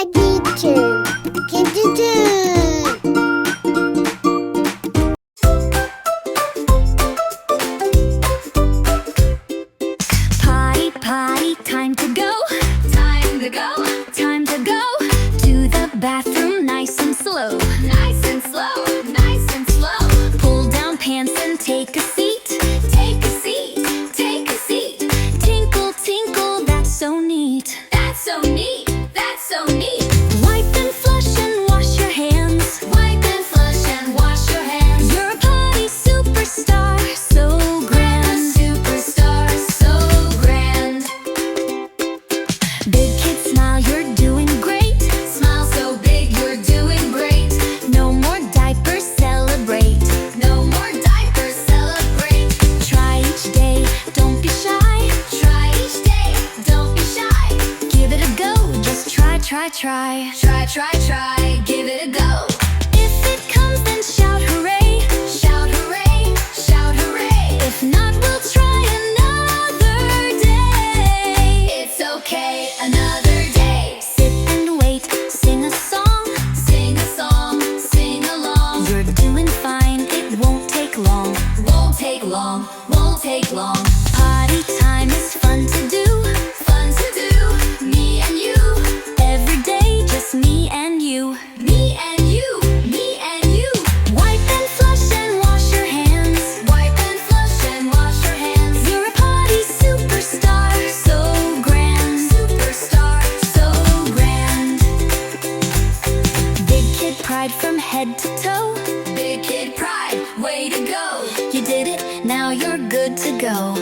Potty Training Song. Potty, potty, time to go. Time to go. Time to go to the bathroom, nice and slow. Nice and slow. Nice and slow. Pull down pants and take a seat. Take a seat. Take a seat. Tinkle, tinkle, that's so neat. That's so neat. That's so neat. Wipe and flush and wash your hands. Wipe and flush and wash your hands. You're a potty superstar, so grand. Superstar, so grand. Big kid, smile, you're doing great. Smile so big, you're doing great. No more diapers, celebrate. No more diapers, celebrate. Try each day, don't be shy. Try each day, don't be shy. Give it a go, just try, try, try. Try, try, try, give it a go. If it comes, then shout hooray. Shout hooray, shout hooray. If not, we'll try another day. It's okay, another day. Sit and wait, sing a song. Sing a song, sing along. You're doing fine, it won't take long. Won't take long, won't take long. Potty time is fun to do. Fun to do, me and you. Every day, just me and you. Me and you, me and you. Wipe and flush and wash your hands. Wipe and flush and wash your hands. You're a potty superstar, so grand. Superstar, so grand. Big kid pride from head to toe. Big kid pride, way to go. You did it, now you're good to go.